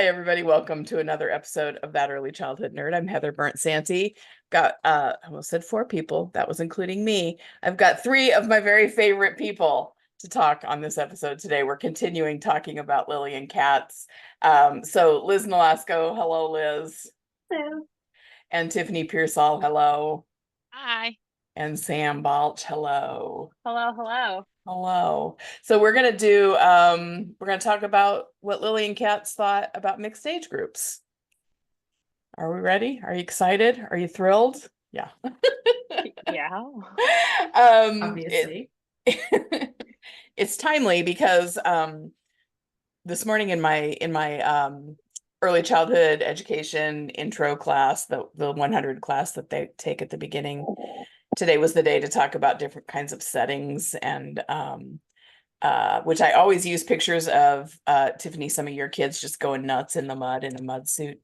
Hi, everybody. Welcome to another episode of That Early Childhood Nerd. I'm Heather Burnt-Santy. Got, I almost said 4 people. That was including me. I've got 3 of my very favorite people to talk on this episode today. We're continuing talking about Lilian Katz. So Lizz Nolasco, hello, Liz. Hello. And Tiffany Pearsall, hello. Hi. And Sam Balch, hello. Hello, hello. Hello. So we're gonna talk about what Lilian Katz thought about mixed age groups. Are we ready? Are you excited? Are you thrilled? Yeah. Yeah. Obviously. It's timely because this morning in my early childhood education intro class, the 100 class that they take at the beginning, today was the day to talk about different kinds of settings and which I always use pictures of Tiffany, some of your kids just going nuts in the mud in a mud suit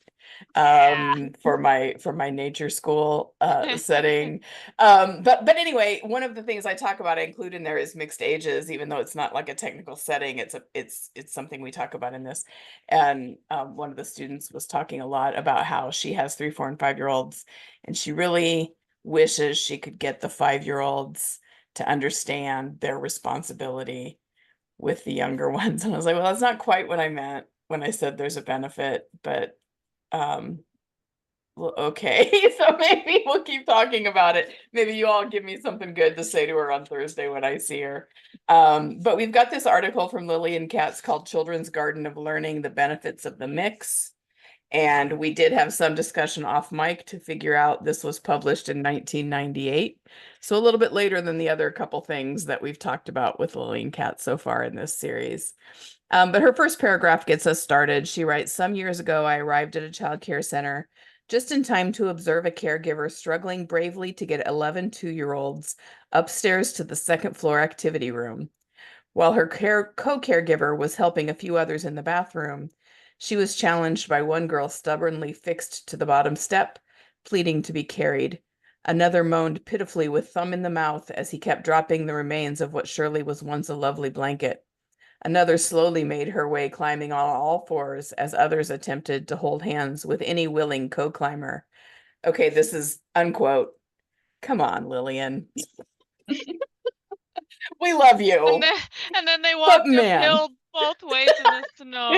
for my nature school setting. But anyway, one of the things I talk about, I include in there is mixed ages, even though it's not like a technical setting. It's something we talk about in this. And one of the students was talking a lot about how she has 3, 4, and 5-year-olds, and she really wishes she could get the 5-year-olds to understand their responsibility with the younger ones. And I was like, well, that's not quite what I meant when I said there's a benefit, but well, okay. So maybe we'll keep talking about it. Maybe you all give me something good to say to her on Thursday when I see her. But we've got this article from Lilian Katz called Children's Garden of Learning, the Benefits of the Mix. And we did have some discussion off mic to figure out this was published in 1998. So a little bit later than the other couple things that we've talked about with Lilian Katz so far in this series. But her first paragraph gets us started. She writes, "Some years ago, I arrived at a child care center just in time to observe a caregiver struggling bravely to get 11 2-year-olds upstairs to the second floor activity room. While her co-caregiver was helping a few others in the bathroom, she was challenged by one girl stubbornly fixed to the bottom step, pleading to be carried. Another moaned pitifully with thumb in the mouth as he kept dropping the remains of what surely was once a lovely blanket. Another slowly made her way climbing on all fours as others attempted to hold hands with any willing co-climber." Okay, this is unquote. Come on, Lilian. We love you. And then they walked man. uphill both ways in the snow.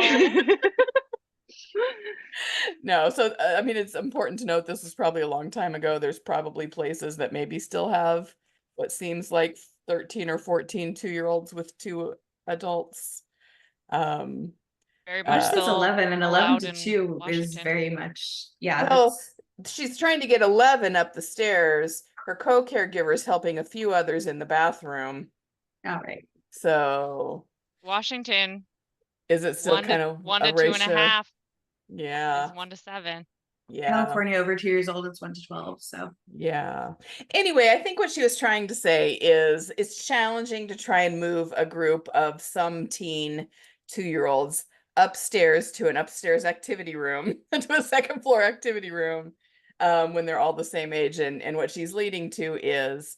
No, so I mean, it's important to note this was probably a long time ago. There's probably places that maybe still have what seems like 13 or 14 2-year-olds with 2 adults. Very Ours much says still 11 and 11 allowed to in 2 is Washington. very much, yeah. Well, she's trying to get 11 up the stairs. Her co-caregiver's helping a few others in the bathroom. All right. So Washington, is it still kind of 1 a to 2.5 ratio? is Yeah. 1 to 7. Yeah. California over 2 years old, it's 1 to 12. So Yeah. Anyway, I think what she was trying to say is it's challenging to try and move a group of some teen 2-year-olds upstairs to an upstairs activity room, to a second floor activity room, when they're all the same age. And what she's leading to is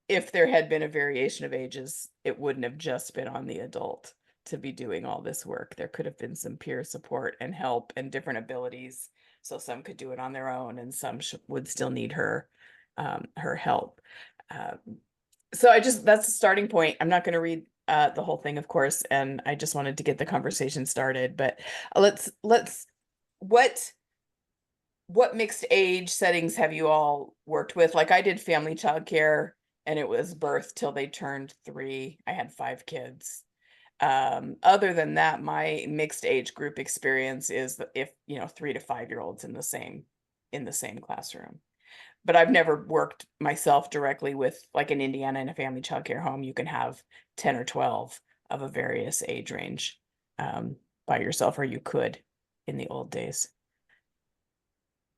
if there had been a variation of ages, it wouldn't have just been on the adult to be doing all this work. There could have been some peer support and help and different abilities. So some could do it on their own and some would still need her help. So that's the starting point. I'm not going to read the whole thing, of course, and I just wanted to get the conversation started. But what mixed age settings have you all worked with? Like I did family childcare, and it was birth till they turned 3. I had 5 kids. Other than that, my mixed age group experience is if 3 to 5-year-olds in the same classroom. But I've never worked myself directly with, like in Indiana in a family childcare home, you can have 10 or 12 of a various age range by yourself, or you could in the old days.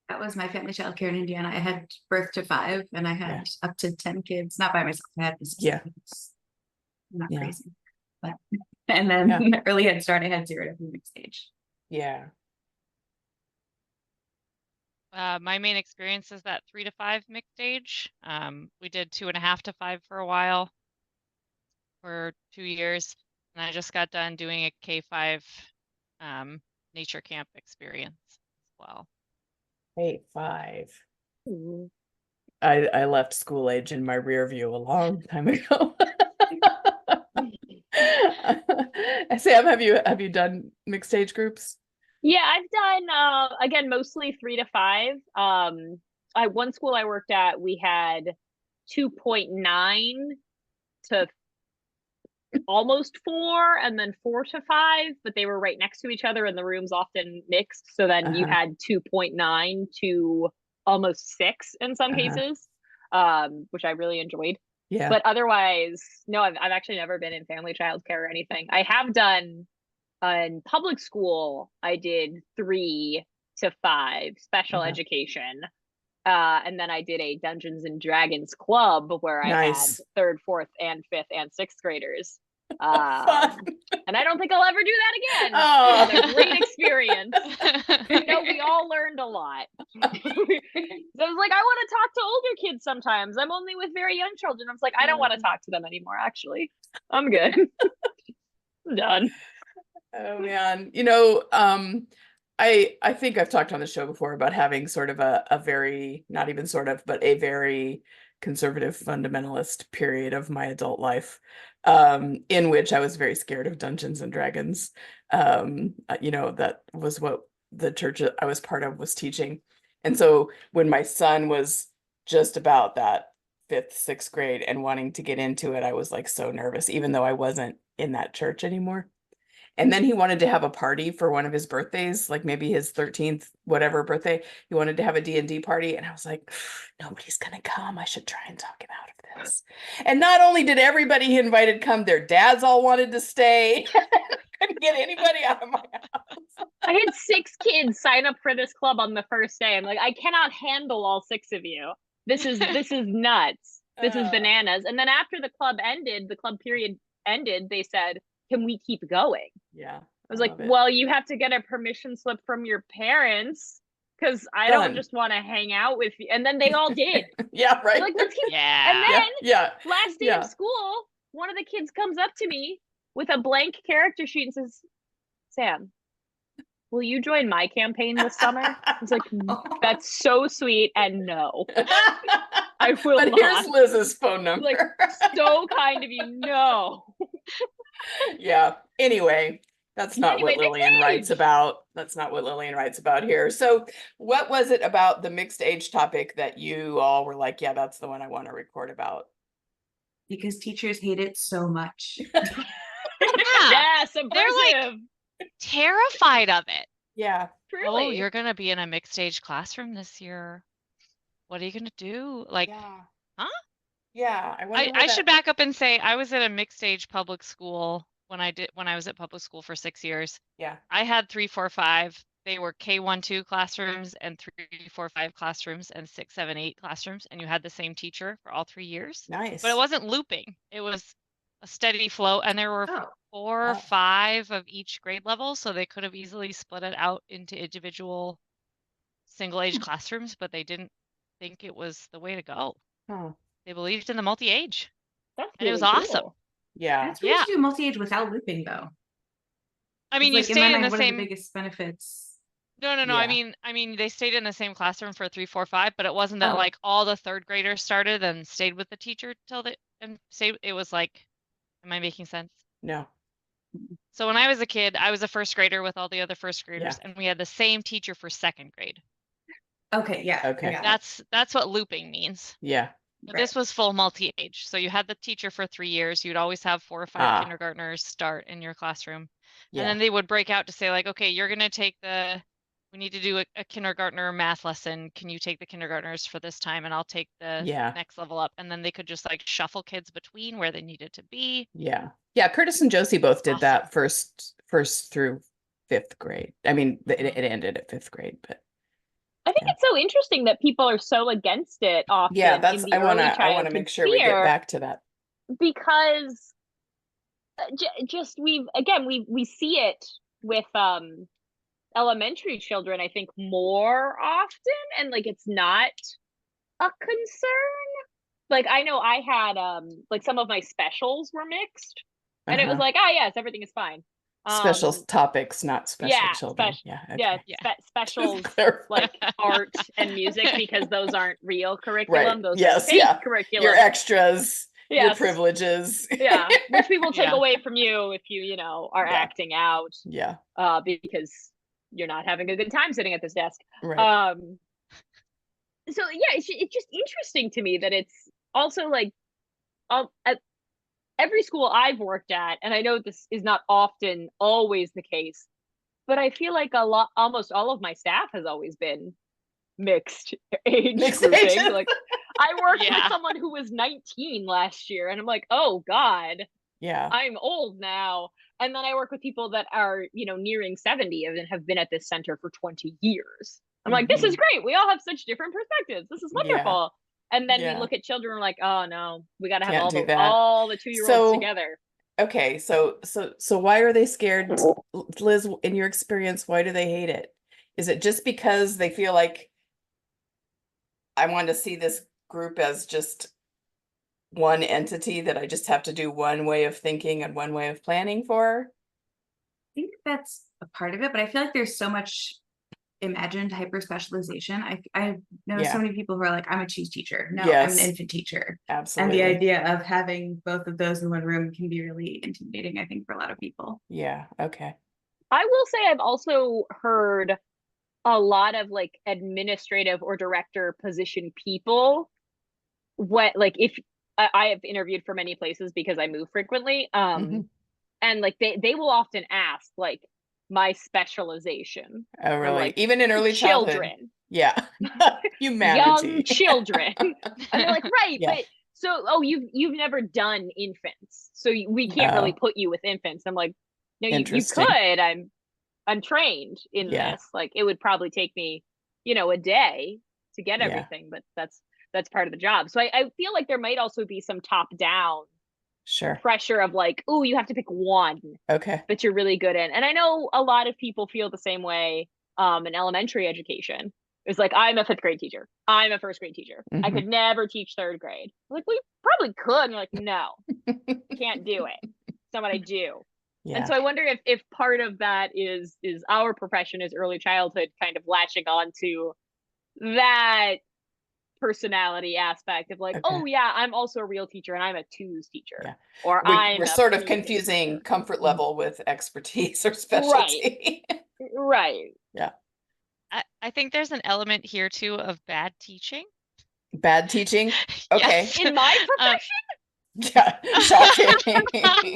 that was my family childcare in Indiana. I had birth to 5 and I had up to 10 kids, not by myself. I had kids. Not crazy. But and then early head start, I had 0 to mixed age. Yeah. My main experience is that 3 to 5 mixed age. We did 2.5 to 5 for a while, for 2 years, and I just got done doing a K5 nature camp experience as well. 8-5. I left school age in my rear view a long time ago. Sam, have you done mixed age groups? Yeah, I've done again mostly 3 to 5. One school I worked at, we had 2.9 to almost 4, and then 4 to 5, but they were right next to each other and the rooms often mixed. So then you had 2.9 to almost 6 in some cases, which I really enjoyed. Yeah. But otherwise, no, I've actually never been in family childcare or anything. I have done in public school, I did 3 to 5 special education. And then I did a Dungeons and Dragons club where I had 3rd, 4th, and 5th and 6th graders. And I don't think I'll ever do that again. Oh. It was a great experience. No, we all learned a lot. So I was like, I want to talk to older kids sometimes. I'm only with very young children. I was like, I don't want to talk to them anymore, actually. I'm good. I'm done. Oh man. You know, I think I've talked on the show before about having sort of a very, not even sort of, but a very conservative fundamentalist period of my adult life, in which I was very scared of Dungeons and Dragons. You know, that was what the church I was part of was teaching. And so when my son was just about that 5th, 6th grade and wanting to get into it, I was like so nervous, even though I wasn't in that church anymore. And then he wanted to have a party for one of his birthdays, like maybe his 13th, whatever birthday. He wanted to have a D&D party. And I was like, nobody's going to come. I should try and talk him out of this. And not only did everybody he invited come, their dads all wanted to stay. Couldn't get anybody out of my house. I had 6 kids sign up for this club on the first day. I'm like, I cannot handle all 6 of you. This is nuts. This is bananas. And then after the club period ended, they said, can we keep going? Yeah. I was like, well, you have to get a permission slip from your parents because I don't just want to hang out with you. And then they all did. Yeah, right. Like, let's keep. Yeah. And then last day Yeah. of school, one of the kids comes up to me with a blank character sheet and says, Sam, will you join my campaign this summer? I was like, that's so sweet. And no, I will but not. Here's Liz's phone number. Like, so kind of you. No. Yeah. Anyway, that's not what Lilian writes about. That's not what Lilian writes about here. So what was it about the mixed age topic that you all were like, yeah, that's the one I want to record about? Because teachers hate it so much. Yeah, subversive. They're like terrified of it. Yeah. Truly. Oh, you're gonna be in a mixed age classroom this year. What are you gonna do? Like, huh? Yeah. I should back up and say I was at a mixed age public school when I was at public school for 6 years. Yeah. I had 3, 4, 5. They were K1, 2 classrooms and 3, 4, 5 classrooms and 6, 7, 8 classrooms, and you had the same teacher for all 3 years. Nice. But it wasn't looping. It was a steady flow, and there were 4 or 5 of each grade level, so they could have easily split it out into individual single age classrooms, but they didn't think it was the way to go. They believed in the multi-age. That's and it was really awesome. cool. Yeah. That's weird to do multi-age without looping, though. I mean, you Like, stayed in the one same. of the biggest benefits. No. Yeah. I mean, they stayed in the same classroom for 3, 4, 5, but it wasn't that like all the 3rd graders started and stayed with the teacher till it was like, am I making sense? No. So when I was a kid, I was a 1st grader with all the other 1st graders, and we had the same teacher for 2nd grade. Okay, yeah. Okay. That's what looping means. Yeah. But this was full multi-age. So you had the teacher for 3 years. You'd always have 4 or 5 kindergartners start in your classroom. Yeah. And then they would break out to say like, okay, you're going to take we need to do a kindergartner math lesson. Can you take the kindergartners for this time? And I'll take the next level up. And then they could just like shuffle kids between where they needed to be. Yeah. Yeah. Curtis and Josie both did that first through 5th grade. I mean, it ended at 5th grade, but. I think it's so interesting that people are so against it often. Yeah, I want to make sure we get back to that. Because just we see it with elementary children, I think, more often, and like it's not a concern. Like I know I had like some of my specials were mixed, and it was like, oh yes, everything is fine. Special topics, not special Yeah, children. Yeah. yeah, Okay. specials Clarify. like art and music, because those aren't real curriculum. Right. Those are Yes. fake Yeah. curriculum. Your extras, your Yes. privileges. Yeah, which people take Yeah. away from you if you know, are Yeah. acting out Yeah. because you're not having a good time sitting at this desk. Right. So yeah, it's just interesting to me that it's also like at every school I've worked at, and I know this is not often always the case, but I feel like almost all of my staff has always been mixed age Mixed grouping. ages. Like I worked with Yeah. someone who was 19 last year, and I'm like, oh God, Yeah. I'm old now. And then I work with people that are, nearing 70 and have been at this center for 20 years. I'm like, this is great. We all have such different perspectives. This is wonderful. And then we look at children and we're like, oh no, we got to have all the 2-year-olds together. Okay, so why are they scared? Liz, in your experience, why do they hate it? Is it just because they feel like I want to see this group as just one entity that I just have to do one way of thinking and one way of planning for? I think that's a part of it, but I feel like there's so much imagined hyper specialization. I know so many people who are like, I'm a cheese teacher. No, I'm an infant teacher. Absolutely. And the idea of having both of those in one room can be really intimidating, I think, for a lot of people. Yeah. Okay. I will say I've also heard a lot of like administrative or director position people, if I have interviewed for many places because I move frequently, and like they will often ask like my specialization. Oh, really? Like, even in early childhood? Children. Yeah. Humanity. Young children. And they're like, right, Yeah. but so you've never done infants, so we can't really put you with infants. I'm like, no, you could. I'm trained in this. Like it would probably take me, a day to get everything, but that's part of the job. So I feel like there might also be some top down pressure of like, oh, you have to pick one that you're really good in. And I know a lot of people feel the same way in elementary education. It's like, I'm a 5th grade teacher. I'm a 1st grade teacher. I could never teach 3rd grade. I'm like, well, you probably could. And you're like, no, can't do it. It's not what I do. Yeah. And so I wonder if part of that is our profession as early childhood kind of latching on to that personality aspect of like, oh yeah, I'm also a real teacher and I'm a 2s teacher. Yeah. Or we're sort of confusing teacher. Comfort level with expertise or specialty. Right. Yeah. I think there's an element here too of bad teaching. Bad teaching? Okay. Yes. In my profession? Yeah. Shocking.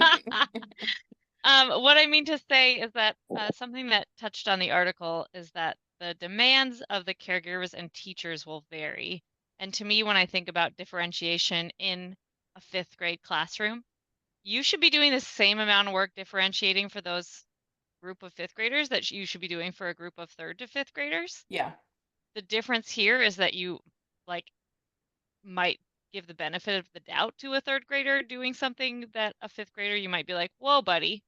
What I mean to say is that something that touched on the article is that the demands of the caregivers and teachers will vary. And to me, when I think about differentiation in a 5th grade classroom, you should be doing the same amount of work differentiating for those group of 5th graders that you should be doing for a group of 3rd to 5th graders. Yeah. The difference here is that you might give the benefit of the doubt to a 3rd grader doing something that a 5th grader, you might be like, whoa, buddy.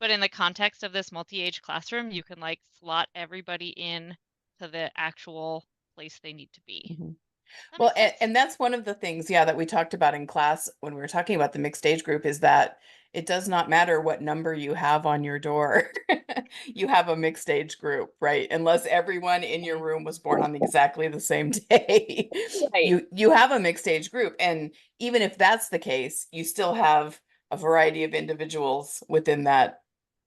But in the context of this multi-age classroom, you can slot everybody in to the actual place they need to be. Well, and that's one of the things, that we talked about in class when we were talking about the mixed age group, is that it does not matter what number you have on your door. You have a mixed age group, right? Unless everyone in your room was born on exactly the same day. Right. You have a mixed age group. And even if that's the case, you still have a variety of individuals within that,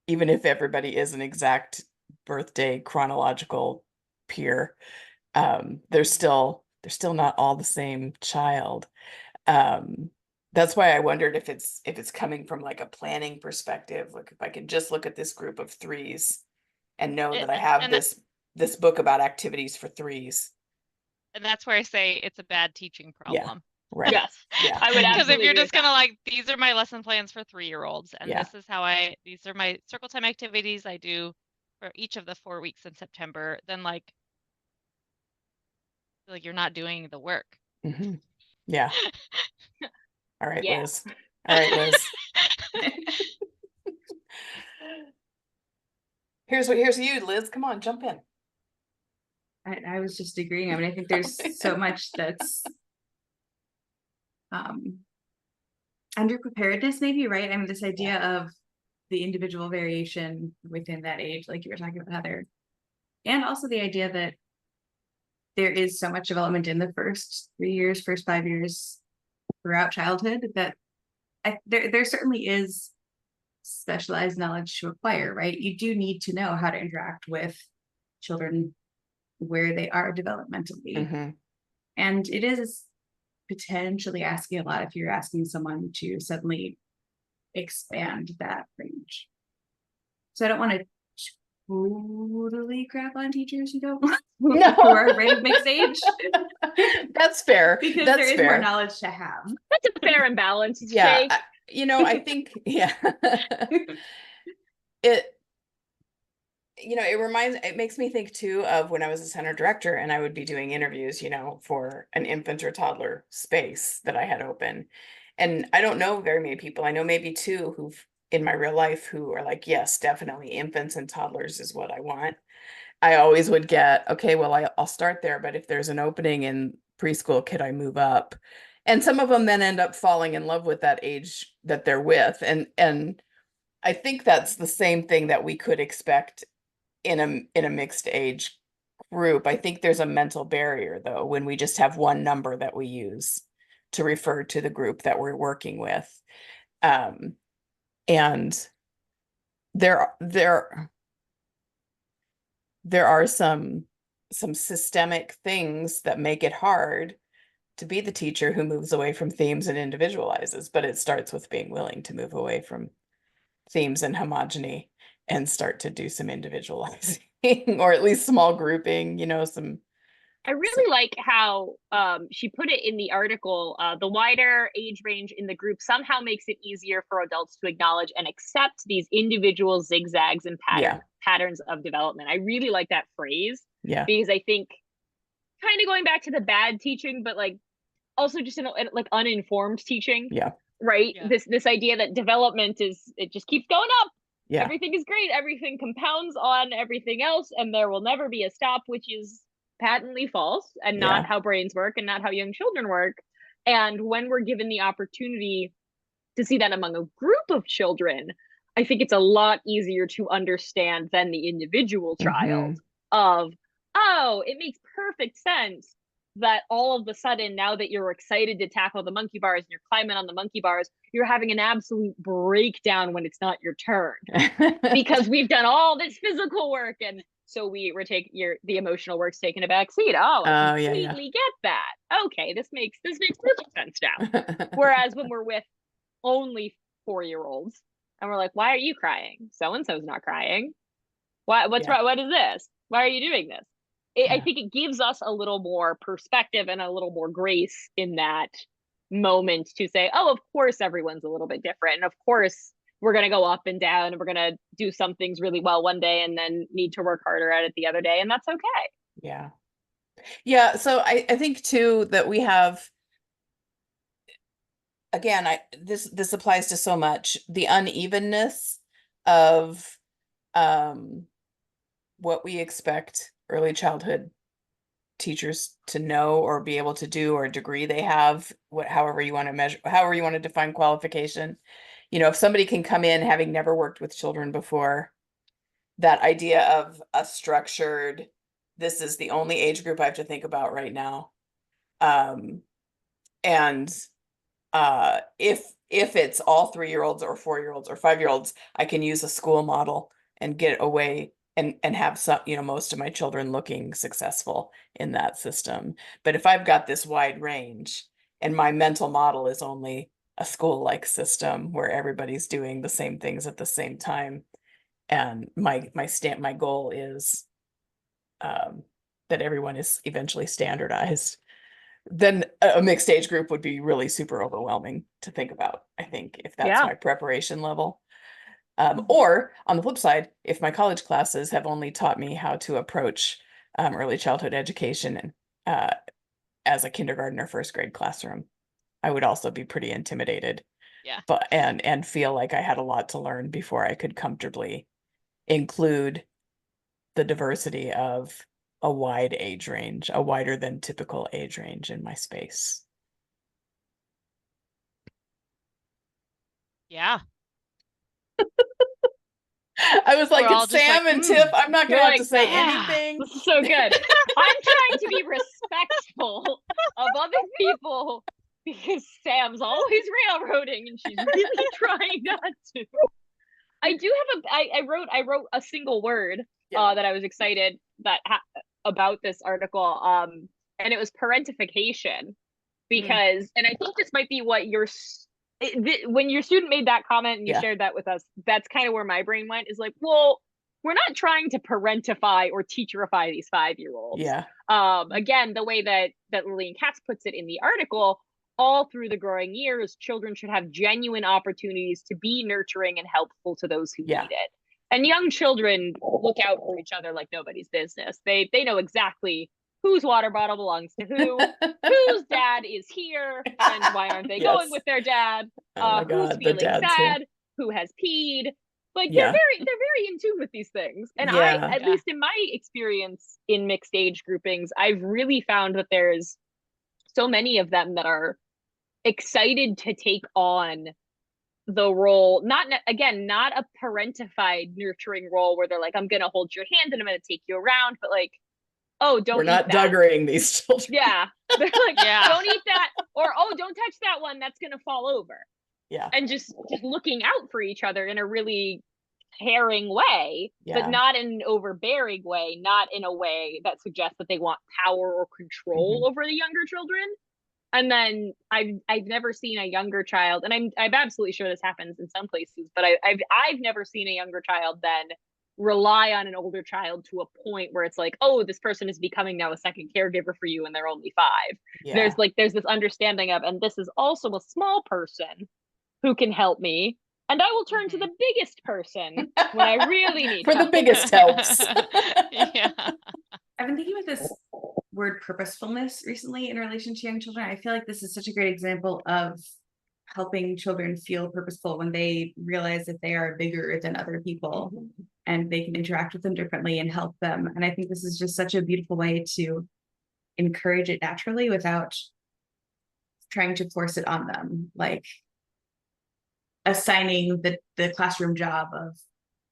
even if everybody is an exact birthday chronological peer. They're still not all the same child. That's why I wondered if it's coming from like a planning perspective. Like if I can just look at this group of 3s and know that I have this book about activities for 3s. And that's where I say it's a bad teaching problem. Yeah, right. Yes. Yeah. I would because if you're just gonna these are my lesson plans for 3-year-olds, and Yeah. this is how these are my circle time activities I do for each of the 4 weeks in September, then you're not doing the work. Mm-hmm. Yeah. All right, Yeah. Liz. All right, Liz. Here's you, Liz. Come on, jump in. I was just agreeing. I mean, I think there's so much that's underpreparedness, maybe, right? I mean, this idea of the individual variation within that age, like you were talking about, Heather. And also the idea that there is so much development in the first 3 years, first 5 years throughout childhood that there certainly is specialized knowledge to acquire, right? You do need to know how to interact with children where they are developmentally. Mm-hmm. And it is potentially asking a lot if you're asking someone to suddenly expand that range. So I don't want to totally crap on teachers who don't who are right at mixed age. That's fair. Because That's there is fair. more knowledge to have. That's a fair and balanced Yeah, shake. I think, yeah. It makes me think too of when I was a center director and I would be doing interviews, for an infant or toddler space that I had open. And I don't know very many people. I know maybe two who've in my real life who are like, yes, definitely infants and toddlers is what I want. I always would get, okay, well, I'll start there, but if there's an opening in preschool, could I move up? And some of them then end up falling in love with that age that they're with. And I think that's the same thing that we could expect in a mixed age group. I think there's a mental barrier though, when we just have one number that we use to refer to the group that we're working with. And there are some systemic things that make it hard to be the teacher who moves away from themes and individualizes, but it starts with being willing to move away from themes and homogeny and start to do some individualizing or at least small grouping, I really like how she put it in the article. The wider age range in the group somehow makes it easier for adults to acknowledge and accept these individual zigzags and patterns of development. I really like that phrase. Yeah. Because I think kind of going back to the bad teaching, but like also just in like uninformed teaching. Yeah. Right. Yeah. This idea that development it just keeps going up. Yeah. Everything is great. Everything compounds on everything else, and there will never be a stop, which is patently false and not how brains work and not how young children work. And when we're given the opportunity to see that among a group of children, I think it's a lot easier to understand than the individual child of, oh, it makes perfect sense that all of a sudden, now that you're excited to tackle the monkey bars and you're climbing on the monkey bars, you're having an absolute breakdown when it's not your turn because we've done all this physical work. And so the emotional work's taking a back seat. Oh, I completely get that. Okay, this makes perfect sense now. Whereas when we're with only 4-year-olds and we're like, why are you crying? So-and-so's not crying. What's wrong? What is this? Why are you doing this? I think it gives us a little more perspective and a little more grace in that moment to say, oh, of course, everyone's a little bit different. And of course, we're going to go up and down and we're going to do some things really well one day and then need to work harder at it the other day. And that's okay. Yeah. Yeah. So I think too that we have, again, this applies to so much, the unevenness of what we expect early childhood teachers to know or be able to do, or degree they have, however you want to measure, however you want to define qualification. If somebody can come in having never worked with children before, that idea of a structured, this is the only age group I have to think about right now. And if it's all 3-year-olds or 4-year-olds or 5-year-olds, I can use a school model and get away and have some, most of my children looking successful in that system. But if I've got this wide range and my mental model is only a school-like system where everybody's doing the same things at the same time, and my goal is that everyone is eventually standardized, then a mixed age group would be really super overwhelming to think about, I think, if that's my preparation level. Or on the flip side, if my college classes have only taught me how to approach early childhood education as a kindergarten or first grade classroom, I would also be pretty intimidated. Yeah. But and feel like I had a lot to learn before I could comfortably include the diversity of a wide age range, a wider than typical age range in my space. Yeah. I was like, We're all it's just like, Sam and Tiff. I'm not You're gonna have to like, say "Yeah, anything. This is so good. I'm trying to be respectful of other people because Sam's always railroading and she's really trying not to. I do have I wrote a single word that I was excited about this article and it was parentification because and I think this might be what when your student made that comment and you shared that with us, that's kind of where my brain went, is like, well, we're not trying to parentify or teacherify these 5-year-olds. Yeah. Again, the way that Lilian Katz puts it in the article, all through the growing years, children should have genuine opportunities to be nurturing and helpful to those who need it. And young children look out for each other like nobody's business. They know exactly whose water bottle belongs to who, whose dad is here, and why aren't they going with their dad? Who's feeling sad? Who has peed? Like they're very in tune with these things. And I, at least in my experience in mixed age groupings, I've really found that there's so many of them that are excited to take on the role, not a parentified nurturing role where they're like, I'm gonna hold your hand and I'm gonna take you around, but like, oh, we're not Duggering these children. Yeah. They're like, don't eat that, or oh, don't touch that one, that's gonna fall over. Yeah. And just looking out for each other in a really caring way, but not in an overbearing way, not in a way that suggests that they want power or control over the younger children. And then I've never seen a younger child, and I'm absolutely sure this happens in some places, but I've never seen a younger child then rely on an older child to a point where it's like, oh, this person is becoming now a second caregiver for you and they're only 5. There's this understanding of, and this is also a small person who can help me, and I will turn to the biggest person when I really need for help. the biggest helps. I've been thinking about this word purposefulness recently in relation to young children. I feel like this is such a great example of helping children feel purposeful when they realize that they are bigger than other people and they can interact with them differently and help them. And I think this is just such a beautiful way to encourage it naturally without trying to force it on them, like assigning the classroom job of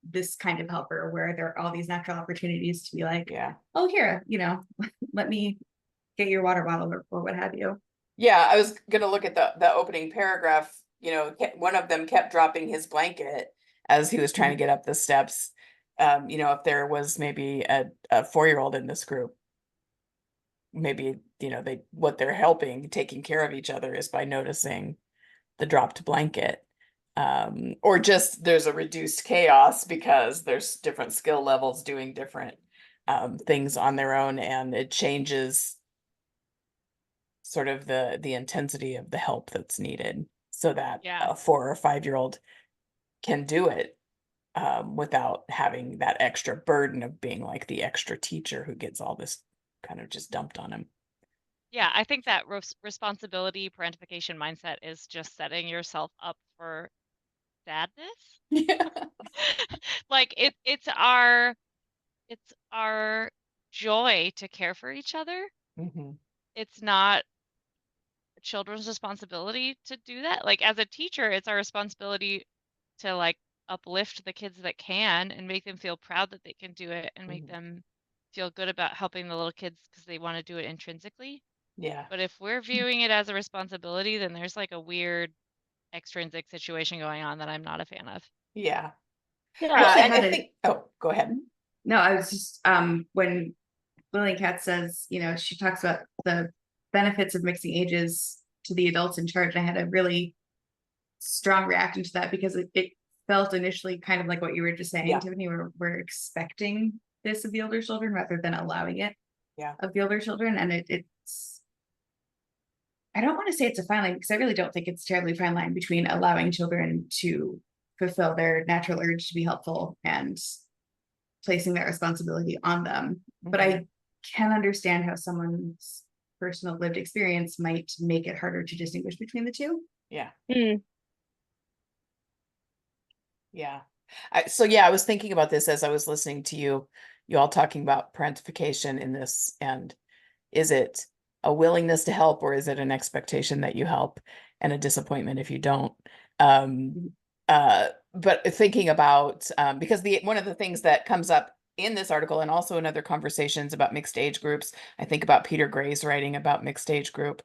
this kind of helper where there are all these natural opportunities to be like, oh, here, let me get your water bottle or what have you. Yeah, I was going to look at the opening paragraph. One of them kept dropping his blanket as he was trying to get up the steps. If there was maybe a 4-year-old in this group, maybe, what they're helping, taking care of each other is by noticing the dropped blanket. Or just there's a reduced chaos because there's different skill levels doing different things on their own, and it changes sort of the intensity of the help that's needed so that a 4 or 5-year-old can do it without having that extra burden of being like the extra teacher who gets all this kind of just dumped on him. Yeah, I think that responsibility parentification mindset is just setting yourself up for sadness. Yeah. Like it's our joy to care for each other. It's not children's responsibility to do that. Like as a teacher, it's our responsibility to like uplift the kids that can and make them feel proud that they can do it and make them feel good about helping the little kids because they want to do it intrinsically. Yeah. But if we're viewing it as a responsibility, then there's like a weird extrinsic situation going on that I'm not a fan of. Yeah. Well, and I think, go ahead. No, I was just, when Lilian Katz says, she talks about the benefits of mixing ages to the adults in charge. I had a really strong reaction to that because it felt initially kind of like what you were just saying, Tiffany, we're expecting this of the older children rather than allowing it of the older children. And it's, I don't want to say it's a fine line because I really don't think it's a terribly fine line between allowing children to fulfill their natural urge to be helpful and placing that responsibility on them. But I can understand how someone's personal lived experience might make it harder to distinguish between the two. Yeah. Yeah. I was thinking about this as I was listening to you all talking about parentification in this, and is it a willingness to help or is it an expectation that you help and a disappointment if you don't? but thinking about, because one of the things that comes up in this article and also in other conversations about mixed age groups, I think about Peter Gray's writing about mixed age group,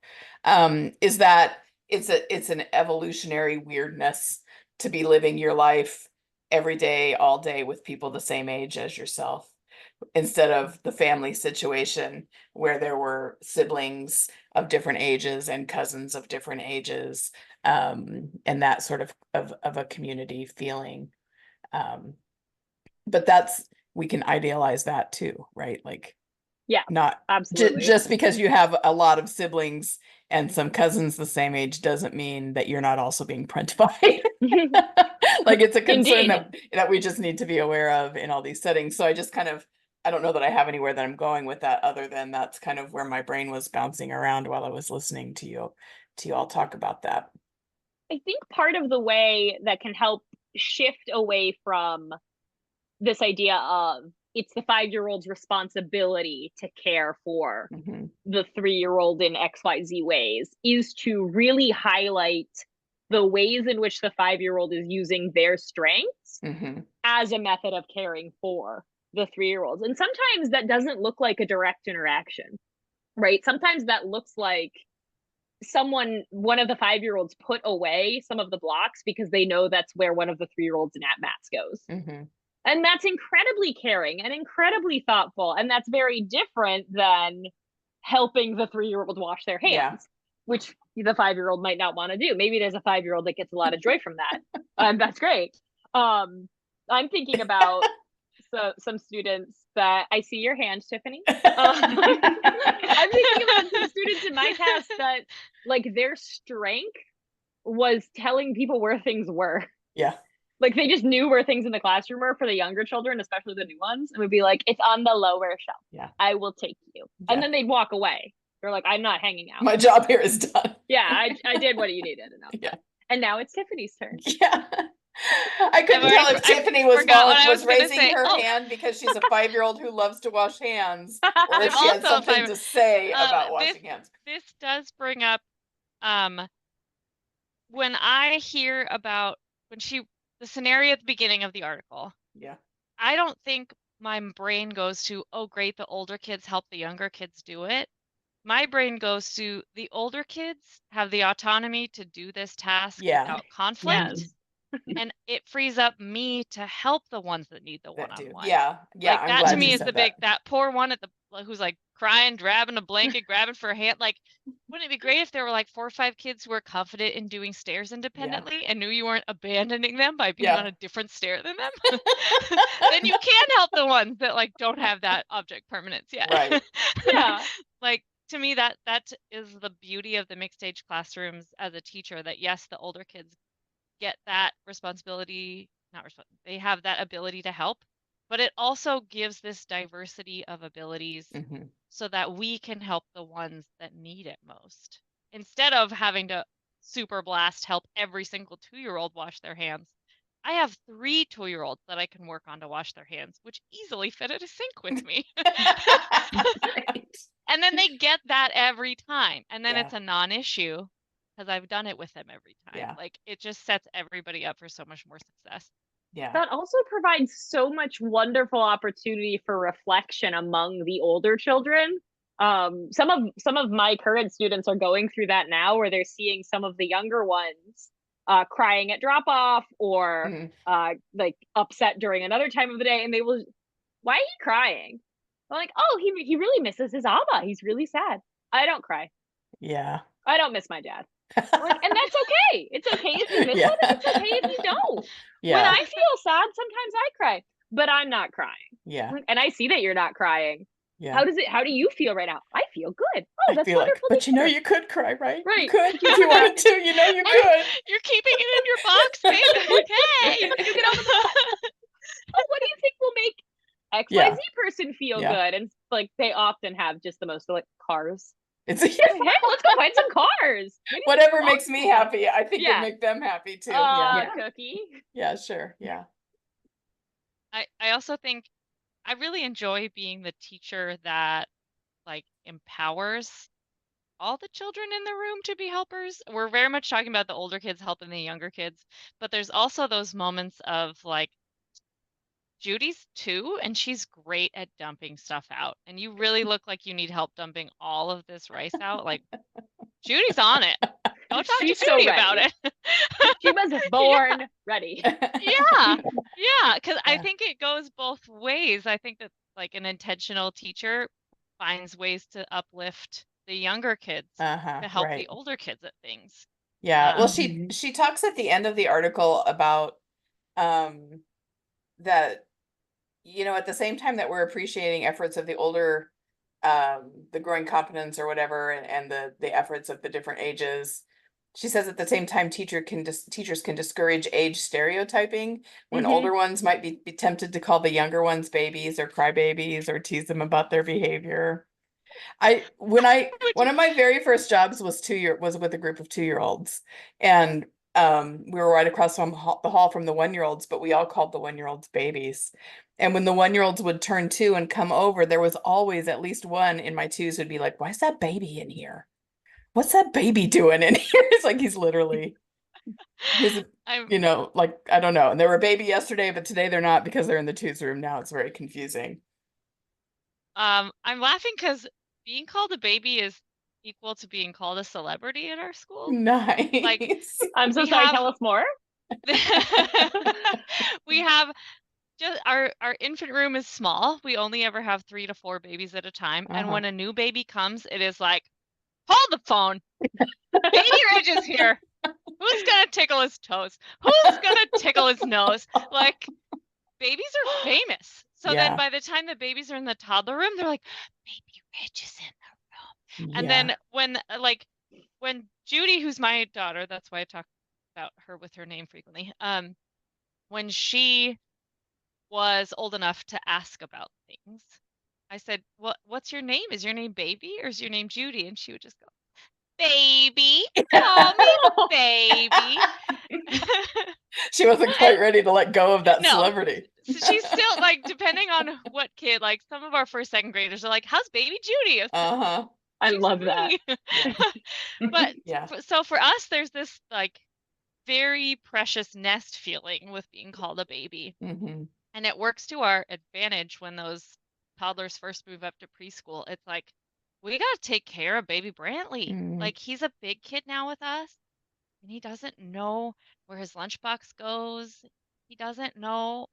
is that it's an evolutionary weirdness to be living your life every day, all day with people the same age as yourself, instead of the family situation where there were siblings of different ages and cousins of different ages, and that sort of a community feeling. But we can idealize that too, right? Like, Yeah, not absolutely. just because you have a lot of siblings and some cousins the same age doesn't mean that you're not also being parentified. Like, it's a concern that we just need to be aware of in all these settings. So I don't know that I have anywhere that I'm going with that, other than that's kind of where my brain was bouncing around while I was listening to you all talk about that. I think part of the way that can help shift away from this idea of it's the 5-year-old's responsibility to care for the 3-year-old in XYZ ways is to really highlight the ways in which the 5-year-old is using their strengths as a method of caring for the 3-year-olds. And sometimes that doesn't look like a direct interaction, right? Sometimes that looks like one of the 5-year-olds put away some of the blocks because they know that's where one of the 3-year-olds in at-mats goes. And that's incredibly caring and incredibly thoughtful. And that's very different than helping the 3-year-old wash their hands, which the 5-year-old might not want to do. Maybe there's a 5-year-old that gets a lot of joy from that. That's great. I'm thinking about some students that I see your hand, Tiffany. I'm thinking about some students in my class that, like, their strength was telling people where things were. Yeah. Like, they just knew where things in the classroom were for the younger children, especially the new ones, and would be like, it's on the lower shelf. Yeah. I will take you. Yeah. And then they'd walk away. They're like, I'm not hanging out. My job here is done. Yeah, I did what you needed. Yeah. And now it's Tiffany's turn. Yeah. I couldn't tell if Tiffany was raising her hand because she's a 5-year-old who loves to wash hands, or if she had something to say about washing hands. This does bring up, when I hear about the scenario at the beginning of the article. Yeah. I don't think my brain goes to, oh, great, the older kids help the younger kids do it. My brain goes to, the older kids have the autonomy to do this task without conflict. Yes. And it frees up me to help the ones that need the one-on-one. Yeah. Yeah. Like, that to me is that poor one who's like crying, grabbing a blanket, grabbing for a hand. Like, wouldn't it be great if there were like 4 or 5 kids who were confident in doing stairs independently and knew you weren't abandoning them by being on a different stair than them? Then you can help the ones that like don't have that object permanence yet. Right. Yeah. Like, to me, that is the beauty of the mixed age classrooms as a teacher, that yes, the older kids get that responsibility, they have that ability to help, but it also gives this diversity of abilities so that we can help the ones that need it most. Instead of having to super blast help every single 2-year-old wash their hands, I have 3 2-year-olds that I can work on to wash their hands, which easily fit at a sink with me. And then they get that every time. And then it's a non-issue because I've done it with them every time. Yeah. Like, it just sets everybody up for so much more success. Yeah. That also provides so much wonderful opportunity for reflection among the older children. Some of my current students are going through that now, where they're seeing some of the younger ones crying at drop off, or like upset during another time of the day, and they will, why are you crying? I'm like, oh, he really misses his Abba. He's really sad. I don't cry. Yeah. I don't miss my dad. Like, and that's okay. It's okay if you miss one, and it's okay if you don't. Yeah. When I feel sad, sometimes I cry, but I'm not crying. Yeah. And I see that you're not crying. Yeah. How do you feel right now? I feel good. Oh, that's wonderful. But you know, you could cry, right? Right. You could if you wanted to. You know, you could. You're keeping it in your box, baby. Okay. You get on the box. Oh, what do you think will make XYZ person feel good? And like, they often have just the most, like, cars. It's hey, let's go find some cars. Whatever makes me happy, I think it'd make them happy too. Cookie. Yeah, sure. Yeah. I also think I really enjoy being the teacher that, like, empowers all the children in the room to be helpers. We're very much talking about the older kids helping the younger kids, but there's also those moments of like, Judy's 2 and she's great at dumping stuff out. And you really look like you need help dumping all of this rice out. Like, Judy's on it. Don't talk She's to so Judy ready. about it. She was born ready. Yeah. Yeah. Cause I Yeah. think it goes both ways. I think that like an intentional teacher finds ways to uplift the younger kids to help Right. the older kids at things. Yeah. Well, she talks at the end of the article about that, you know, at the same time that we're appreciating efforts of the older, the growing competence or whatever, and the efforts of the different ages. She says at the same time, teachers can discourage age stereotyping when older ones might be tempted to call the younger ones babies or crybabies or tease them about their behavior. One of my very first jobs was with a group of 2-year-olds, and we were right across from the hall from the 1-year-olds, but we all called the 1-year-olds babies. And when the 1-year-olds would turn 2 and come over, there was always at least one in my 2s who'd be like, "Why is that baby in here? What's that baby doing in here?" It's like he's you know, like, I don't know. And they were a baby yesterday, but today they're not because they're in the 2's room now. It's very confusing. I'm laughing because being called a baby is equal to being called a celebrity at our school. Nice. Like, I'm so sorry. Tell us more. We have just our infant room is small. We only ever have 3 to 4 babies at a time. And when a new baby comes, it is like, hold the phone. Baby Reg is here. Who's gonna tickle his toes? Who's gonna tickle his nose? Like, babies are famous. So then by the time the babies are in the toddler room, they're like, Baby Reg is in the room. And then when Judy, who's my daughter, that's why I talk about her with her name frequently, when she was old enough to ask about things, I said, what's your name? Is your name Baby or is your name Judy? And she would just go, Baby, call me Baby. She wasn't quite ready to let go of that celebrity. So she's still like, depending on what kid, like some of our 1st, 2nd graders are like, how's Baby Judy? I love that. But so for us, there's this like very precious nest feeling with being called a baby. And it works to our advantage when those toddlers first move up to preschool. It's like, we got to take care of baby Brantley. Like, he's a big kid now with us, and he doesn't know where his lunchbox goes. He doesn't know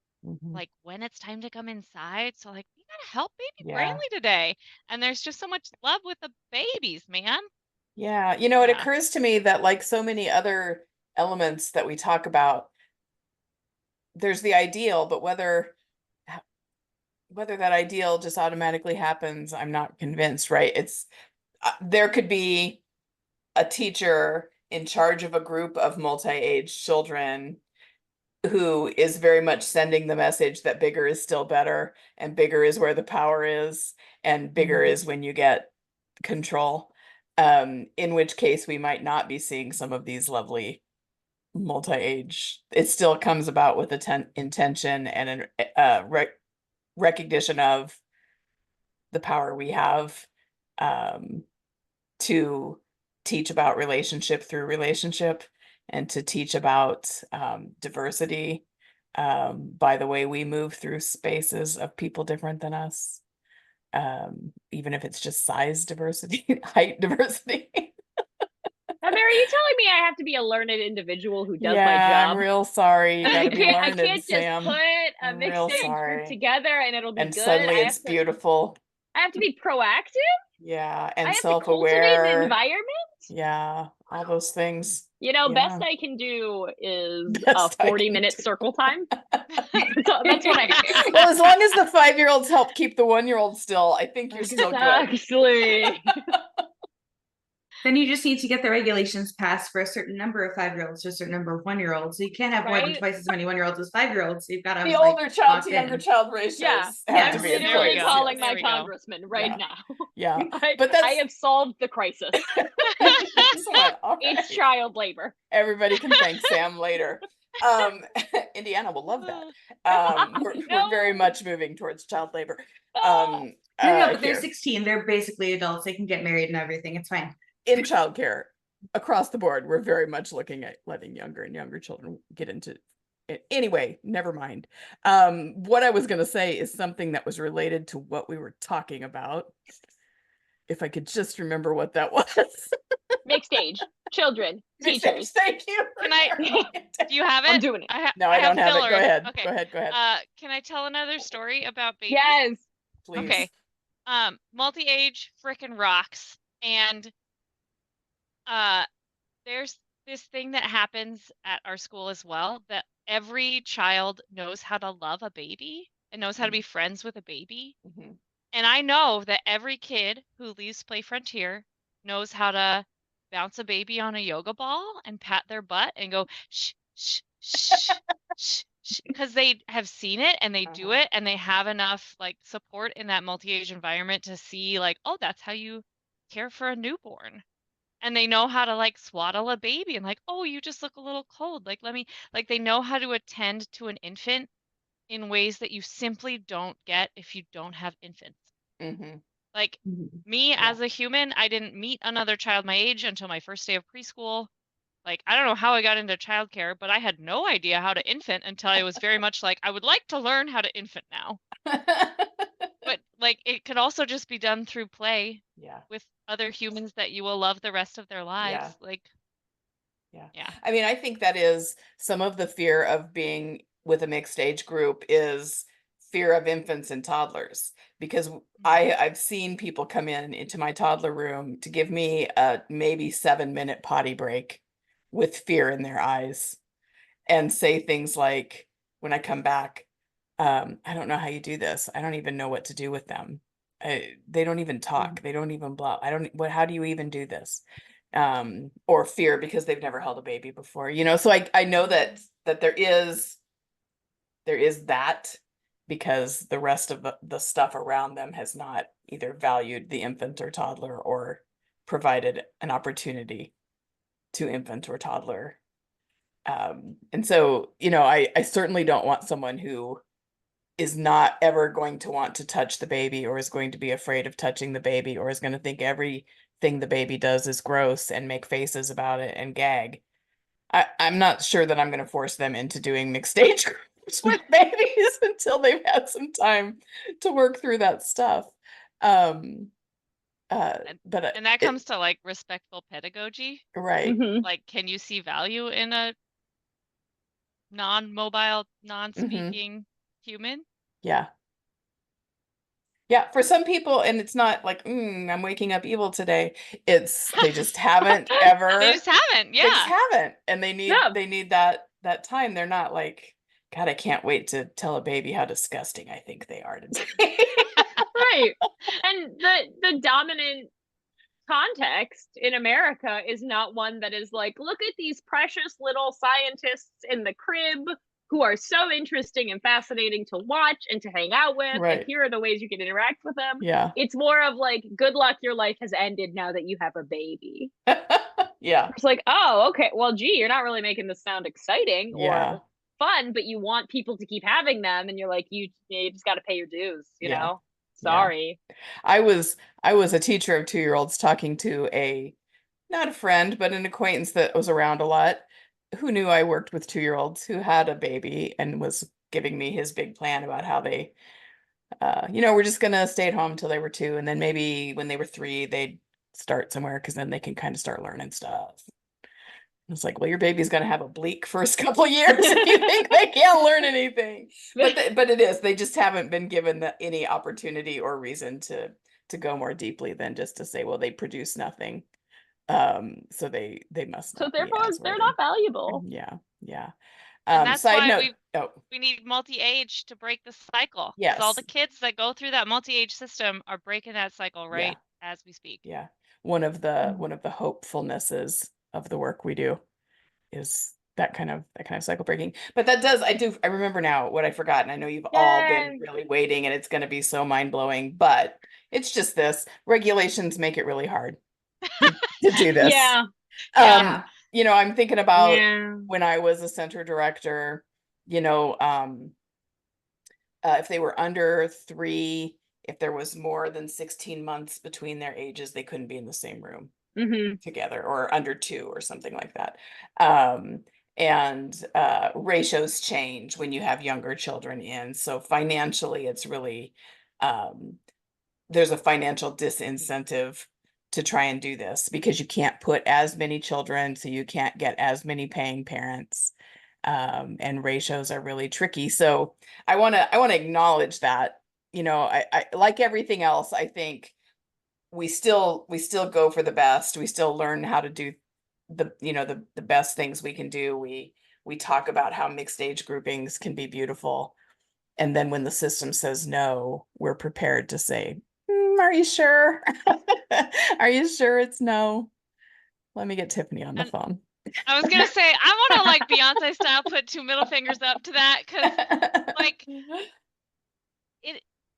like when it's time to come inside. So like, we got to help baby Brantley today. And there's just so much love with the babies, man. Yeah. You know, it occurs to me that like so many other elements that we talk about, there's the ideal, but whether that ideal just automatically happens, I'm not convinced, right? It's there could be a teacher in charge of a group of multi-age children who is very much sending the message that bigger is still better, and bigger is where the power is, and bigger is when you get control. In which case we might not be seeing some of these lovely multi-age. It still comes about with intention and a recognition of the power we have to teach about relationship through relationship, and to teach about diversity by the way we move through spaces of people different than us, even if it's just size diversity, height diversity. Heather, are you telling me I have to be a learned individual who does my job? I'm real sorry. You gotta be learned, I can't Sam. just put a mixed group together and it'll be and good. Suddenly it's beautiful. I have to be proactive. Yeah, and I have self-aware. To cultivate the environment. Yeah, all those things. You know, best I can do is a 40-minute circle time. So that's what I got. Well, as long as the 5-year-olds help keep the 1-year-old still, I think you're still good. Exactly. Then you just need to get the regulations passed for a certain number of 5-year-olds to a certain number of 1-year-olds. So you can't have more than twice as many 1-year-olds as 5-year-olds. So you've got to the older child to younger child ratios. I'm literally calling my congressman right now. Yeah, but I have solved the crisis. It's child labor. Everybody can thank Sam later. Indiana will love that. We're very much moving towards child labor. No, but they're 16. They're basically adults. They can get married and everything. It's fine. in childcare across the board, we're very much looking at letting younger and younger children get into it. Anyway, never mind. What I was going to say is something that was related to what we were talking about. If I could just remember what that was. Mixed age, children, Mixed teachers. age, thank you. Can I? Do you have it? I'm doing it. No, I don't have it. Go fillers. ahead. Okay. Go ahead. Go ahead. Can I tell another story about babies? Yes. Please. Okay. Multi-age frickin' rocks. And there's this thing that happens at our school as well, that every child knows how to love a baby and knows how to be friends with a baby. Mhm. And I know that every kid who leaves Play Frontier knows how to bounce a baby on a yoga ball and pat their butt and go shh, shh, shh, shh, shh, because they have seen it and they do it, and they have enough like support in that multi-age environment to see like, oh, that's how you care for a newborn. And they know how to like swaddle a baby and like, oh, you just look a little cold. Like, let me, like, they know how to attend to an infant in ways that you simply don't get if you don't have infants. Mhm. Like me as a human, I didn't meet another child my age until my first day of preschool. Like, I don't know how I got into childcare, but I had no idea how to infant until I was very much like, I would like to learn how to infant now. But like, it could also just be done through play with other humans that you will love the rest of their lives. Like, yeah. I mean, I think that is some of the fear of being with a mixed age group is fear of infants and toddlers, because I've seen people come into my toddler room to give me a maybe 7-minute potty break with fear in their eyes and say things like, when I come back, I don't know how you do this. I don't even know what to do with them. They don't even talk. They don't even blah. How do you even do this? Or fear because they've never held a baby before, so I know that there is that, because the rest of the stuff around them has not either valued the infant or toddler or provided an opportunity to infant or toddler. And so, I certainly don't want someone who is not ever going to want to touch the baby, or is going to be afraid of touching the baby, or is going to think everything the baby does is gross and make faces about it and gag. I'm not sure that I'm going to force them into doing mixed age groups with babies until they've had some time to work through that stuff. And that comes to like respectful pedagogy, right? Like, can you see value in a non-mobile, non-speaking human? Yeah, for some people, and it's not like I'm waking up evil today. It's they just haven't ever. They just haven't. Yeah, they just haven't, and they need that time. They're not like, God, I can't wait to tell a baby how disgusting I think they are today. Right. And the dominant context in America is not one that is like, look at these precious little scientists in the crib who are so interesting and fascinating to watch and to hang out with. Right. And here are the ways you can interact with them. Yeah. It's more of like, good luck, your life has ended now that you have a baby. Yeah. It's like, oh, okay, well, gee, you're not really making this sound exciting or fun, but you want people to keep having them, and you're like, you just got to pay your dues, you know? Sorry. I was a teacher of 2-year-olds talking to not a friend, but an acquaintance that was around a lot, who knew I worked with 2-year-olds who had a baby, and was giving me his big plan about how they, we're just going to stay at home until they were 2. And then maybe when they were 3, they'd start somewhere, because then they can kind of start learning stuff. It's like, well, your baby's going to have a bleak first couple years if you think they can't learn anything. But it is. They just haven't been given any opportunity or reason to go more deeply than just to say, well, they produce nothing. So they must not. So therefore, they're not valuable. Yeah. And that's side why note, we need multi-age to break the cycle. Yes. All the kids that go through that multi-age system are breaking that cycle as we speak. Yeah. One of the hopefulnesses of the work we do is that kind of cycle breaking. But I remember now what I forgot, and I know you've all been really waiting, and it's going to be so mind-blowing, but it's just this: regulations make it really hard to do this. I'm thinking about when I was a center director, if they were under 3, if there was more than 16 months between their ages, they couldn't be in the same room. together, or under 2 or something like that. And ratios change when you have younger children in. So financially, it's really, there's a financial disincentive to try and do this, because you can't put as many children, so you can't get as many paying parents. And ratios are really tricky. So I want to acknowledge that, I like everything else, I think we still go for the best. We still learn how to do the best things we can do. We talk about how mixed age groupings can be beautiful. And then when the system says no, we're prepared to say, are you sure? Are you sure it's no? Let me get Tiffany on the phone. I was gonna say, I want to, like, Beyonce style, put 2 middle fingers up to that, because like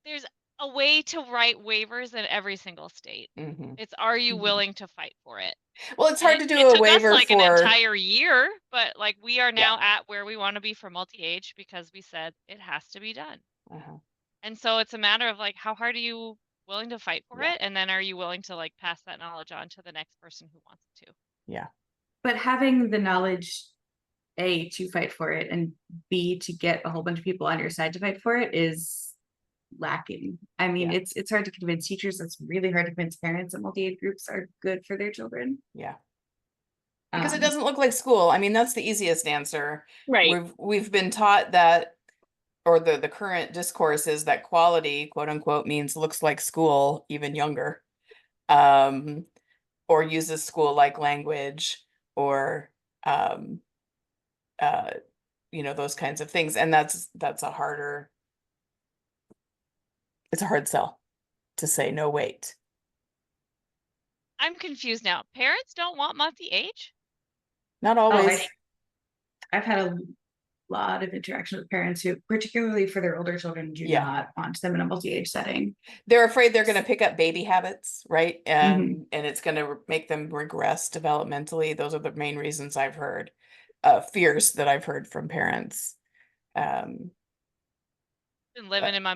there's a way to write waivers in every single state. It's, are you willing to fight for it? Well, it's hard to do it a took waiver us, like, for an entire year, but like we are now at where we want to be for multi-age, because we said it has to be done. And so it's a matter of, like, how hard are you willing to fight for it, and then are you willing to, like, pass that knowledge on to the next person who wants to? Yeah. But having the knowledge, A, to fight for it, and B, to get a whole bunch of people on your side to fight for it is lacking. I mean, it's hard to convince teachers. It's really hard to convince parents that multi-age groups are good for their children. Yeah. Because it doesn't look like school. I mean, that's the easiest answer. Right. We've been taught that, or the current discourse is that quality, quote unquote, means looks like school, even younger. Or uses school-like language, or those kinds of things. And that's a harder, it's a hard sell to say, no, wait. I'm confused now. Parents don't want multi-age? Not always. I've had a lot of interaction with parents who, particularly for their older children, do not want them in a multi-age setting. They're afraid they're going to pick up baby habits, right? And it's going to make them regress developmentally. Those are the main reasons I've heard, fears that I've heard from parents. Been living in my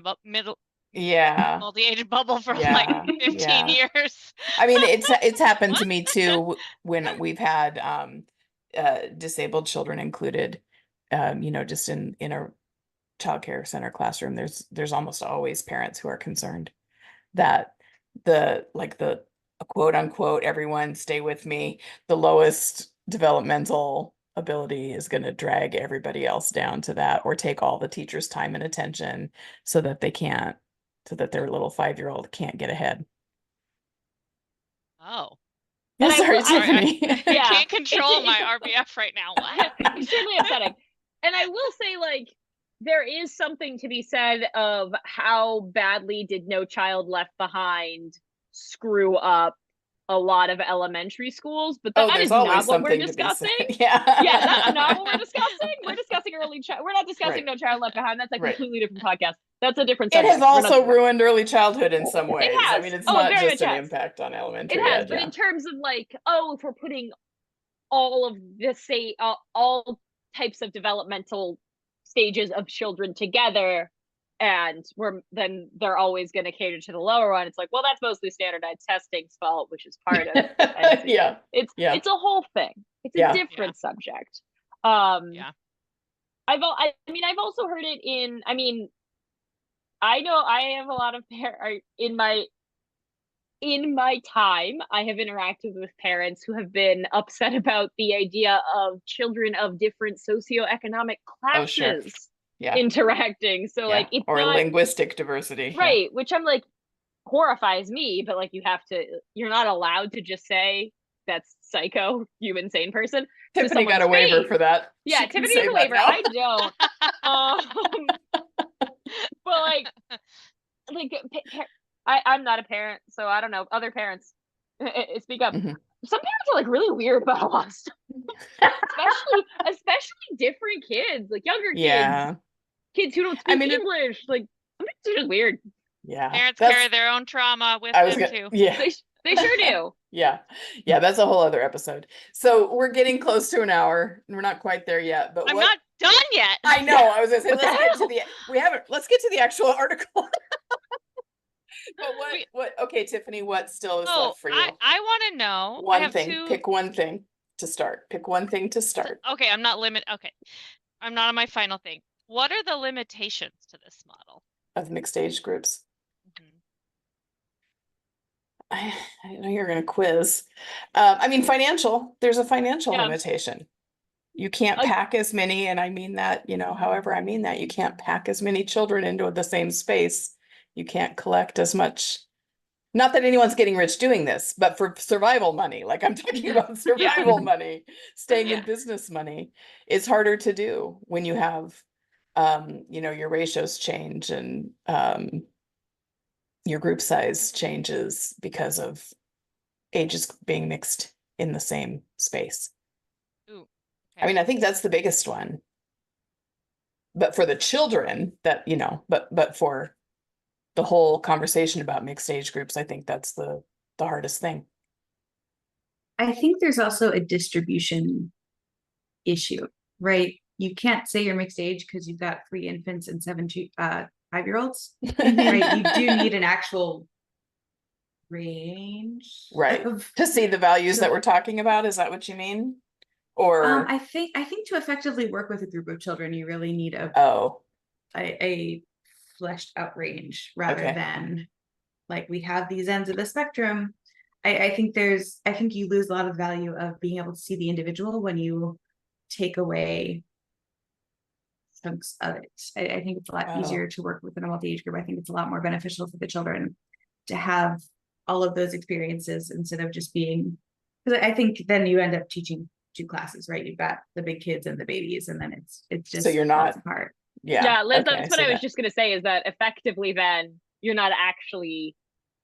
multi-age bubble for like 15 years. I mean, it's happened to me too, when we've had disabled children included. Just in a childcare center classroom, there's almost always parents who are concerned that the quote unquote, everyone stay with me, the lowest developmental ability is going to drag everybody else down to that, or take all the teachers' time and attention so that their little 5-year-old can't get ahead. Oh. Yeah, sorry, Tiffany. I can't control my RBF right now. Extremely upsetting. And I will say, like, there is something to be said of how badly did No Child Left Behind screw up a lot of elementary schools, but that is not what we're discussing. That's not what we're discussing. We're discussing we're not discussing No Child Left Behind. That's a completely different podcast. That's a different subject. It has also ruined early childhood in some ways. It has. I mean, it's not just an impact on elementary. It has, but in terms of, like, if we're putting all of the all types of developmental stages of children together, and then they're always going to cater to the lower one, it's like, well, that's mostly standardized testing's fault, which is part of it. It's a whole thing. It's a different subject. I've also heard it in, I know I have a lot of in my time, I have interacted with parents who have been upset about the idea of children of different socioeconomic classes interacting. So like, it's or linguistic diversity. Right. Which I'm like, horrifies me, but like, you're not allowed to just say that's psycho, you insane person. Tiffany got a waiver for that. Yeah, Tiffany has a waiver. I don't. But I'm not a parent, so I don't know. Other parents, speak up. Some parents are like really weird about a lot of stuff, especially different kids, like younger kids who don't speak English. Like, some parents are just weird. Yeah, parents carry their own trauma with them too. Yeah, they sure do. Yeah, that's a whole other episode. So we're getting close to an hour. We're not quite there yet, but I'm not done yet. I know. I was gonna say let's get to the actual article. But okay, Tiffany, what still is left for you? I want to know. One thing, pick one thing to start. Pick one thing to start. Okay, I'm not on my final thing. What are the limitations to this model? Of mixed age groups. I know you're going to quiz. I mean, there's a financial limitation. You can't pack as many, and I mean that, however I mean that, you can't pack as many children into the same space. You can't collect as much. Not that anyone's getting rich doing this, but for survival money, like I'm talking about survival money, staying in business money, it's harder to do when you have, your ratios change and your group size changes because of ages being mixed in the same space. Ooh, I mean, I think that's the biggest one. But for the children that, but for the whole conversation about mixed age groups, I think that's the hardest thing. I think there's also a distribution issue, right? You can't say you're mixed age because you've got 3 infants and 7 5-year-olds, right? You do need an actual range, right? To see the values that we're talking about. Is that what you mean? Or I think to effectively work with a group of children, you really need a fleshed out range rather than like we have these ends of the spectrum. I think you lose a lot of value of being able to see the individual when you take away chunks of it. I think it's a lot easier to work within a multi-age group. I think it's a lot more beneficial for the children to have all of those experiences instead of just being, because I think then you end up teaching 2 classes, right? You've got the big kids and the babies, and then it's just so you're not apart. Yeah, Liz, that's what I was just going to say, is that effectively then you're not actually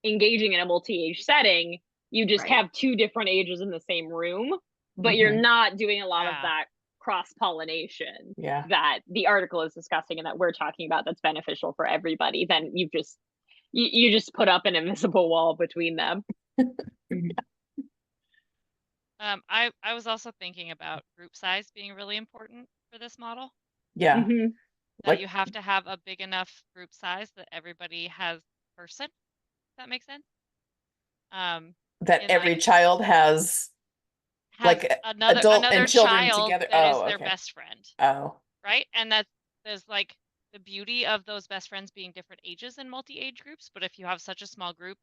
engaging in a multi-age setting. You just have 2 different ages in the same room, but you're not doing a lot of that cross-pollination that the article is discussing and that we're talking about that's beneficial for everybody. Then you just put up an invisible wall between them. I was also thinking about group size being really important for this model. Yeah. That you have to have a big enough group size that everybody has a person. Does that make sense? That every child has like adult and children together. That is their best friend. Oh. Right? And there's like the beauty of those best friends being different ages in multi-age groups. But if you have such a small group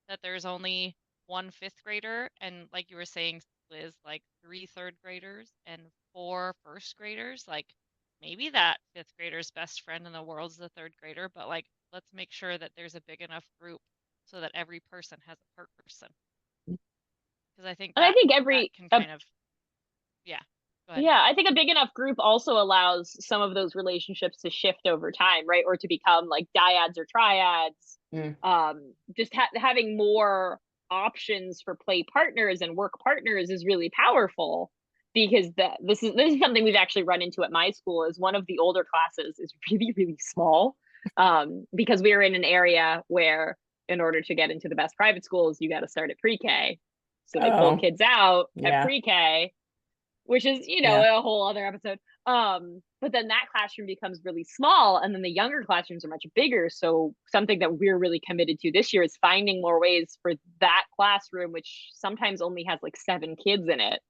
that there's only 1 5th grader, and like you were saying, Liz, like 3 3rd graders and 4 1st graders, like maybe that 5th grader's best friend in the world is the 3rd grader, but like, let's make sure that there's a big enough group so that every person has a person. Because I think every can kind of, go ahead. I think a big enough group also allows some of those relationships to shift over time, right? Or to become like dyads or triads. Just having more options for play partners and work partners is really powerful, because this is something we've actually run into at my school. Is one of the older classes is really, really small, because we are in an area where in order to get into the best private schools, you got to start at pre-K. So they pull kids out at pre-K, which is, a whole other episode. But then that classroom becomes really small, and then the younger classrooms are much bigger. So something that we're really committed to this year is finding more ways for that classroom, which sometimes only has like 7 kids in it,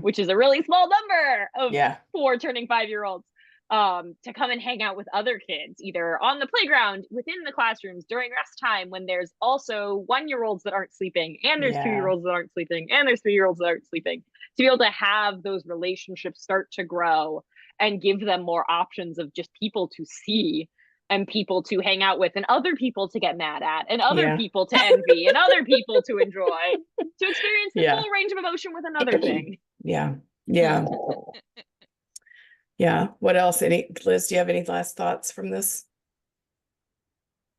which is a really small number of 4 turning 5-year-olds, to come and hang out with other kids, either on the playground, within the classrooms, during rest time, when there's also 1-year-olds that aren't sleeping, and there's 2-year-olds that aren't sleeping, and there's 3-year-olds that aren't sleeping, to be able to have those relationships start to grow and give them more options of just people to see and people to hang out with and other people to get mad at and other people to envy and other people to enjoy, to experience the full range of emotion with another thing. What else? Liz, do you have any last thoughts from this?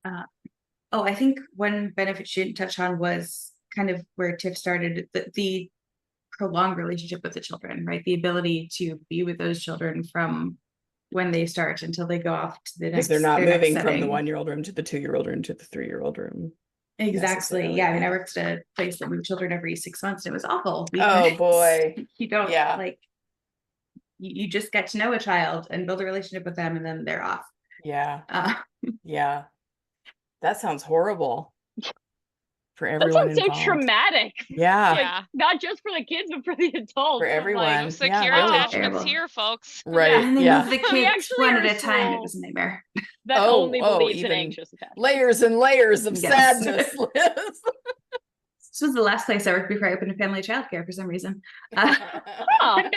I think one benefit she didn't touch on was kind of where Tiff started, the prolonged relationship with the children, right? The ability to be with those children from when they start until they go off to the next. Because they're not moving from the 1-year-old room to the 2-year-old room to the 3-year-old room. Exactly. Yeah. I mean, I worked at a place that moved children every 6 months, and it was awful. Oh boy. You don't you just get to know a child and build a relationship with them, and then they're off. That sounds horrible. for That everyone sounds so involved. traumatic. Yeah, Like, Yeah. not just for the kids, but for the adults. for I'm everyone. like, No Yeah, secure really. attachments Terrible. here, folks. Right. And they Yeah. moved the We kids actually one are at a a time. It school was a nightmare. that Oh, only oh, believes in even anxious attachments. layers and layers of Yes. sadness, Liz. This was the last place I worked before I opened a family childcare for some reason. Huh.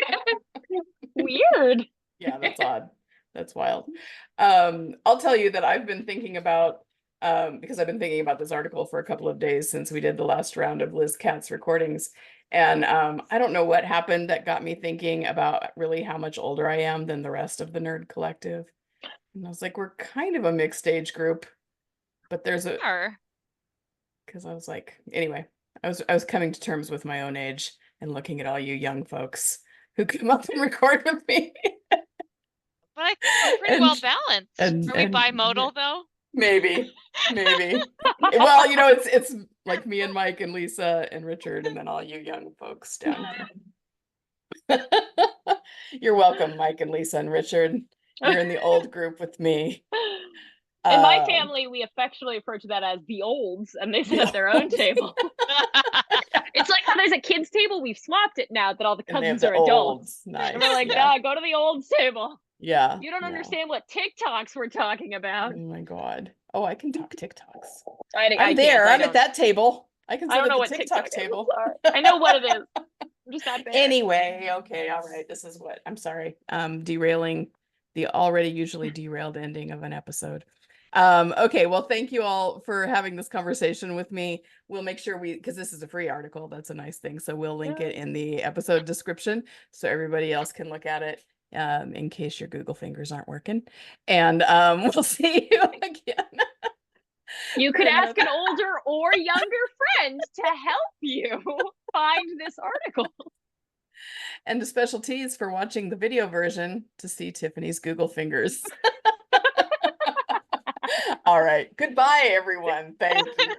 Weird. Yeah, that's odd. That's wild. I'll tell you that I've been thinking about, because I've been thinking about this article for a couple of days since we did the last round of Lizz Katz recordings. And I don't know what happened that got me thinking about really how much older I am than the rest of the nerd collective. And I was like, we're kind of a mixed age group, but there's a, Sure. because I was like, anyway, I was coming to terms with my own age and looking at all you young folks who come up and record with me. But I think we're pretty well balanced. Are we bimodal though? Maybe. Well, you know, it's like me and Mike and Lisa and Richard, and then all you young folks down here. You're welcome, Mike and Lisa and Richard. You're in the old group with me. In my family, we affectionately refer to that as the olds, and they sit at their own table. It's like how there's a kids' table. We've swapped it now that all the And they have cousins the are adults. olds. Nice. And we're like, yeah. nah, go to the olds table. Yeah. You don't no. understand what TikToks we're talking about. Oh my God. Oh, I can talk TikToks. I I'm there. I'm at that table. I can sit I don't at know the what TikTok TikTok table. are. I know what it is. I'm just not there. Anyway, okay, all right. This is what I'm sorry. Derailing the already usually derailed ending of an episode. Okay, well, thank you all for having this conversation with me. We'll make sure because this is a free article, that's a nice thing. So we'll link it in the episode description so everybody else can look at it in case your Google fingers aren't working. And we'll see you again. You could ask an older or younger friend to help you find this article. And a special tease for watching the video version to see Tiffany's Google fingers. All right. Goodbye, everyone. Thank you.